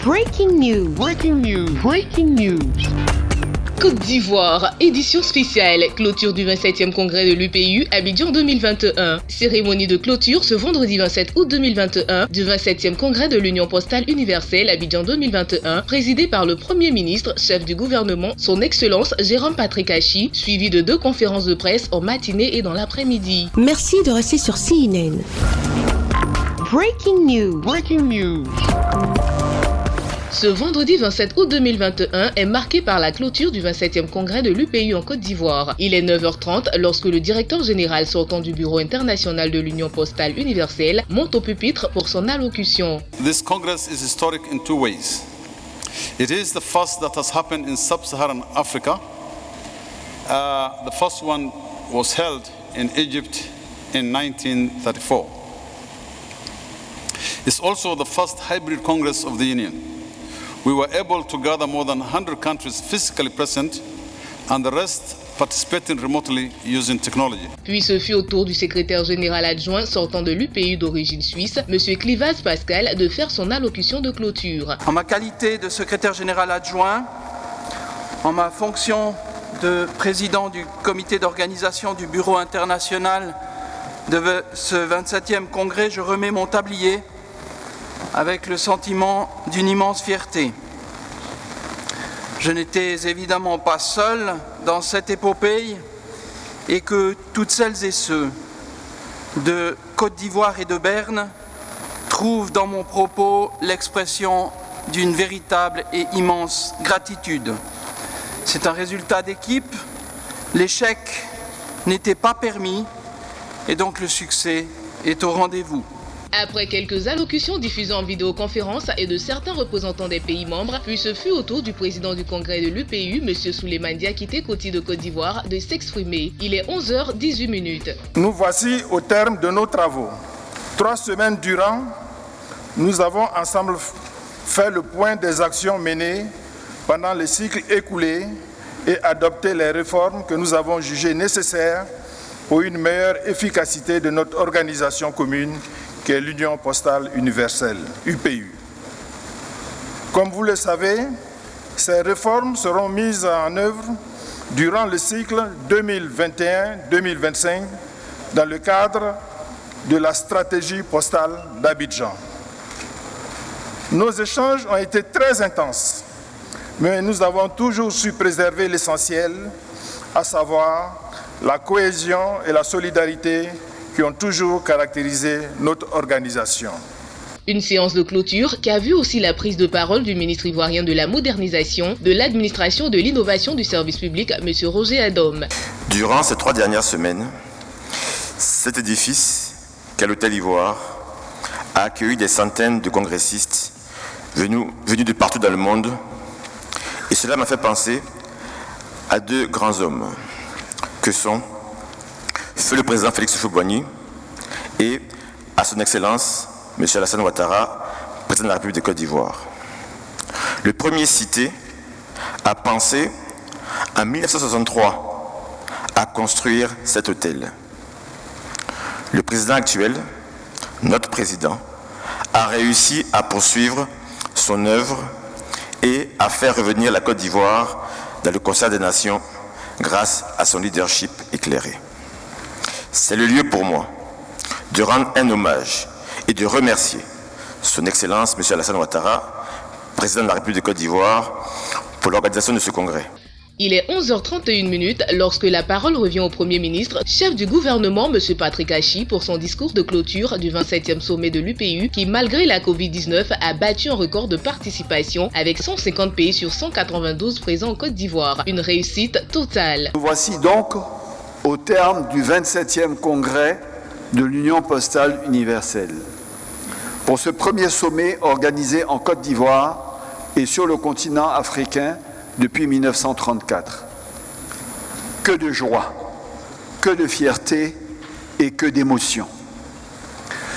Breaking news. Breaking news. Breaking news. Côte d'Ivoire, édition spéciale, clôture du 27e congrès de l'UPU, Abidjan 2021. Cérémonie de clôture ce vendredi 27 août 2021 du 27e congrès de l'Union postale universelle Abidjan 2021, présidé par le Premier ministre, chef du gouvernement, son Excellence Jérôme Patrick Achi, suivi de 2 conférences de presse en matinée et dans l'après-midi. Merci de rester sur CNN. Breaking news. Breaking news. Ce vendredi 27 août 2021 est marqué par la clôture du 27e congrès de l'UPU en Côte d'Ivoire. Il est 9h30 lorsque le directeur général sortant du Bureau international de l'Union postale universelle monte au pupitre pour son allocution. This congress is historic in 2 ways. It is the first that has happened in sub-Saharan Africa. The first one was held in Egypt in 1934. It's also the first hybrid congress of the Union. We were able to gather more than 100 countries physically present and the rest participating remotely using technology. Puis ce fut au tour du secrétaire général adjoint sortant de l'UPU d'origine suisse, M. Clivaz Pascal, de faire son allocution de clôture. En ma qualité de secrétaire général adjoint, en ma fonction de président du comité d'organisation du Bureau international de ce 27e congrès, je remets mon tablier avec le sentiment d'une immense fierté. Je n'étais évidemment pas seul dans cette épopée et que toutes celles et ceux de Côte d'Ivoire et de Berne trouvent dans mon propos l'expression d'une véritable et immense gratitude. C'est un résultat d'équipe, l'échec n'était pas permis et donc le succès est au rendez-vous. Après quelques allocutions diffusées en vidéoconférence et de certains représentants des pays membres, puis ce fut au tour du président du congrès de l'UPU, M. Souleymane Diakité Koti de Côte d'Ivoire, de s'exprimer. Il est 11h18. Nous voici au terme de nos travaux. 3 semaines durant, nous avons ensemble fait le point des actions menées pendant le cycle écoulé et adopté les réformes que nous avons jugées nécessaires pour une meilleure efficacité de notre organisation commune qui est l'Union postale universelle, UPU. Comme vous le savez, ces réformes seront mises en œuvre durant le cycle 2021-2025 dans le cadre de la stratégie postale d'Abidjan. Nos échanges ont été très intenses, mais nous avons toujours su préserver l'essentiel, à savoir la cohésion et la solidarité qui ont toujours caractérisé notre organisation. Une séance de clôture qui a vu aussi la prise de parole du ministre ivoirien de la modernisation, de l'administration et de l'innovation du service public, M. Roger Adom. Durant ces 3 dernières semaines, cet édifice, qu'est l'Hôtel Ivoire, a accueilli des centaines de congressistes venus de partout dans le monde. Et cela m'a fait penser à 2 grands hommes que sont Feu le président Félix Houphouët-Boigny et à son Excellence M. Alassane Ouattara, président de la République de Côte d'Ivoire. Le premier cité a pensé en 1963 à construire cet hôtel. Le président actuel, notre président, a réussi à poursuivre son œuvre et à faire revenir la Côte d'Ivoire dans le concert des nations grâce à son leadership éclairé. C'est le lieu pour moi de rendre un hommage et de remercier son Excellence M. Alassane Ouattara, président de la République de Côte d'Ivoire, pour l'organisation de ce congrès. Il est 11h31 lorsque la parole revient au Premier ministre, chef du gouvernement M. Patrick Achi, pour son discours de clôture du 27e sommet de l'UPU qui, malgré la Covid-19, a battu un record de participation avec 150 pays sur 192 présents en Côte d'Ivoire. Une réussite totale. Nous voici donc au terme du 27e congrès de l'Union postale universelle. Pour ce premier sommet organisé en Côte d'Ivoire et sur le continent africain depuis 1934. Que de joie, que de fierté et que d'émotion.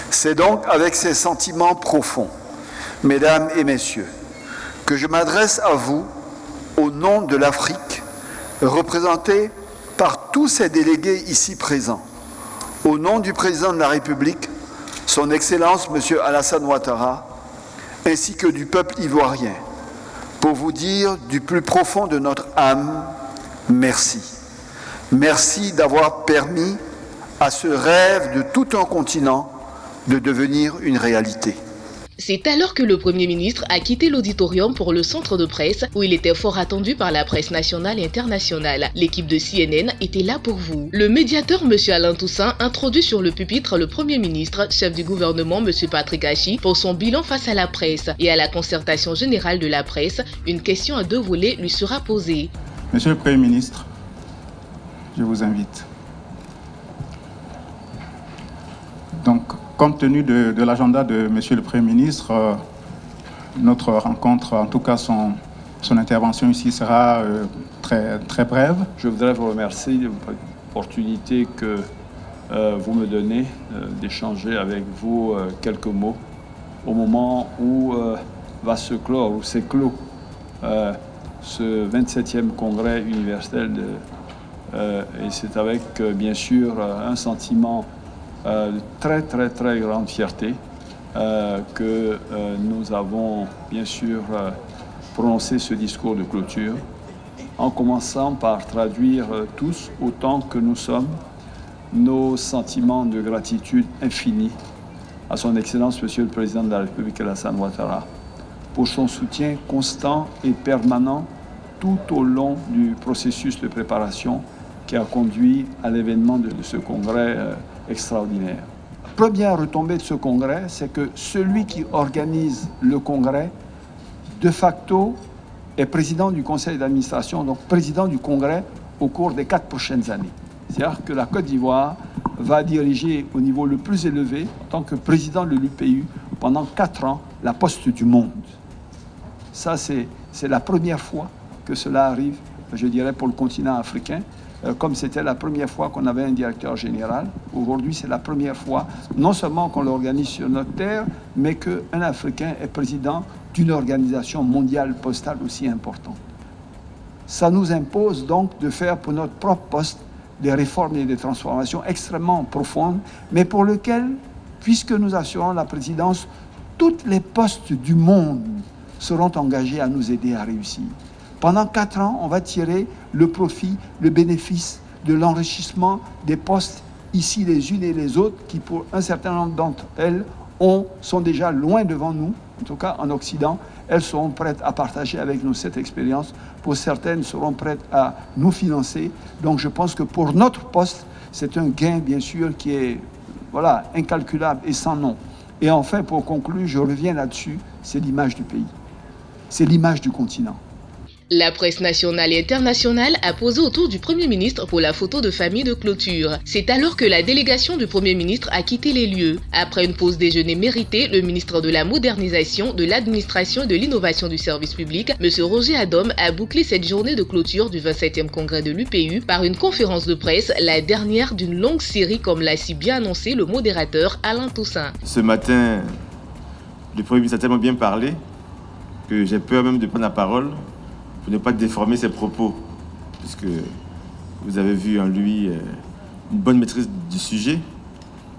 C'est donc avec ces sentiments profonds, mesdames et messieurs, que je m'adresse à vous au nom de l'Afrique, représentée par tous ces délégués ici présents, au nom du président de la République, son Excellence M. Alassane Ouattara, ainsi que du peuple ivoirien, pour vous dire du plus profond de notre âme, merci. Merci d'avoir permis à ce rêve de tout un continent de devenir une réalité. C'est alors que le Premier ministre a quitté l'auditorium pour le centre de presse où il était fort attendu par la presse nationale et internationale. L'équipe de CNN était là pour vous. Le médiateur M. Alain Toussaint introduit sur le pupitre le Premier ministre, chef du gouvernement M. Patrick Hachi, pour son bilan face à la presse. Et à la concertation générale de la presse, une question à 2 volets lui sera posée. Monsieur le Premier ministre, je vous invite. Donc, compte tenu de l'agenda de Monsieur le Premier ministre, notre rencontre, en tout cas son intervention ici sera très, très brève. Je voudrais vous remercier de l'opportunité que vous me donnez d'échanger avec vous quelques mots au moment où va se clore, où s'est clos ce 27e congrès universel. Et c'est avec, bien sûr, un sentiment de très, très, très grande fierté que nous avons, bien sûr, prononcé ce discours de clôture, en commençant par traduire tous, autant que nous sommes, nos sentiments de gratitude infinie à son Excellence, Monsieur le Président de la République, Alassane Ouattara, pour son soutien constant et permanent tout au long du processus de préparation qui a conduit à l'événement de ce congrès extraordinaire. La première retombée de ce congrès, c'est que celui qui organise le congrès, de facto, est président du conseil d'administration, donc président du congrès au cours des 4 prochaines années. C'est-à-dire que la Côte d'Ivoire va diriger au niveau le plus élevé, en tant que président de l'UPU, pendant 4 ans, la poste du monde. Ça, c'est la première fois que cela arrive, je dirais, pour le continent africain. Comme c'était la première fois qu'on avait un directeur général, aujourd'hui c'est la première fois, non seulement qu'on l'organise sur notre terre, mais qu'un Africain est président d'une organisation mondiale postale aussi importante. Ça nous impose donc de faire pour notre propre poste des réformes et des transformations extrêmement profondes, mais pour lesquelles, puisque nous assurons la présidence, toutes les postes du monde seront engagés à nous aider à réussir. Pendant 4 ans, on va tirer le profit, le bénéfice de l'enrichissement des postes ici les unes et les autres qui, pour un certain nombre d'entre elles, sont déjà loin devant nous. En tout cas, en Occident, elles seront prêtes à partager avec nous cette expérience. Pour certaines, seront prêtes à nous financer. Donc, je pense que pour notre poste, c'est un gain, bien sûr, qui est incalculable et sans nom. Et enfin, pour conclure, je reviens là-dessus, c'est l'image du pays. C'est l'image du continent. La presse nationale et internationale a posé autour du Premier ministre pour la photo de famille de clôture. C'est alors que la délégation du Premier ministre a quitté les lieux. Après une pause déjeuner méritée, le ministre de la Modernisation, de l'Administration et de l'Innovation du Service public, M. Roger Adom, a bouclé cette journée de clôture du 27e congrès de l'UPU par une conférence de presse, la dernière d'une longue série, comme l'a si bien annoncé le modérateur Alain Toussaint. Ce matin, le Premier ministre a tellement bien parlé que j'ai peur même de prendre la parole pour ne pas déformer ses propos, puisque vous avez vu en lui une bonne maîtrise du sujet.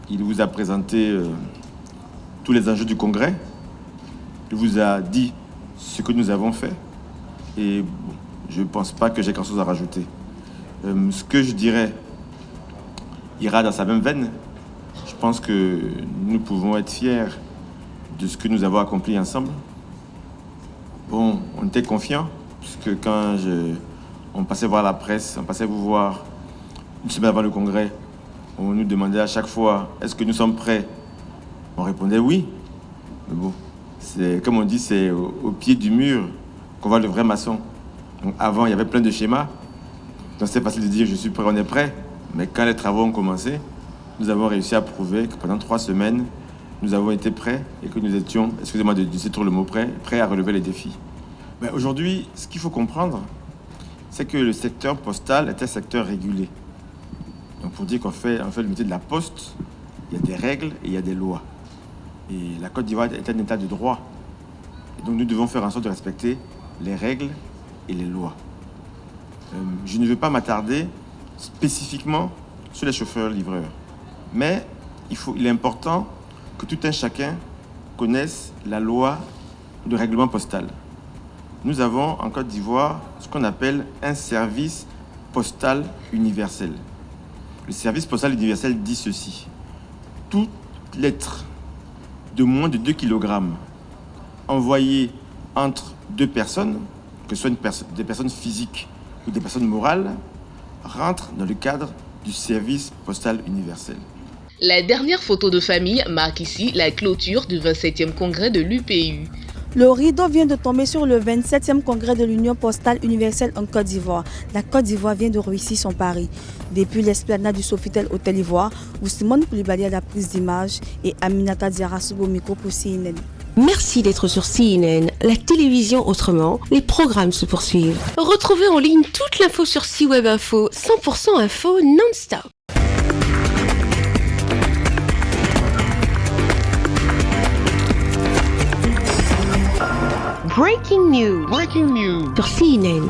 Il vous a présenté tous les enjeux du Congrès. Il vous a dit ce que nous avons fait. Et bon, je ne pense pas que j'ai quelque chose à rajouter. Ce que je dirais ira dans sa même veine. Je pense que nous pouvons être fiers de ce que nous avons accompli ensemble. Bon, on était confiants, puisque quand on passait voir la presse, on passait vous voir une semaine avant le congrès, on nous demandait à chaque fois, est-ce que nous sommes prêts? On répondait oui. Mais bon, c'est, comme on dit, c'est au pied du mur qu'on voit le vrai maçon. Donc avant, il y avait plein de schémas. Donc c'est facile de dire, je suis prêt, on est prêt. Mais quand les travaux ont commencé, nous avons réussi à prouver que pendant 3 semaines, nous avons été prêts et que nous étions, excusez-moi de dire trop le mot prêts à relever les défis. Mais aujourd'hui, ce qu'il faut comprendre, c'est que le secteur postal est un secteur régulé. Donc pour dire qu'on fait le métier de la poste, il y a des règles et il y a des lois. Et la Côte d'Ivoire est un état de droit. Et donc nous devons faire en sorte de respecter les règles et les lois. Je ne veux pas m'attarder spécifiquement sur les chauffeurs-livreurs. Mais il est important que tout un chacun connaisse la loi de règlement postal. Nous avons en Côte d'Ivoire ce qu'on appelle un service postal universel. Le service postal universel dit ceci. Toute lettre de moins de 2 kg envoyée entre deux personnes, que ce soit des personnes physiques ou des personnes morales, rentre dans le cadre du service postal universel. La dernière photo de famille marque ici la clôture du 27e congrès de l'UPU. Le rideau vient de tomber sur le 27e congrès de l'Union postale universelle en Côte d'Ivoire. La Côte d'Ivoire vient de réussir son pari. Depuis l'esplanade du Sofitel Hôtel Ivoire, où Simone Koulibaly à la prise d'image et Aminata Diarra au micro pour CNN. Merci d'être sur CNN, la télévision autrement. Les programmes se poursuivent. Retrouvez en ligne toute l'info sur C-Web Info, 100% info non-stop. Breaking news. Breaking news. Sur CNN.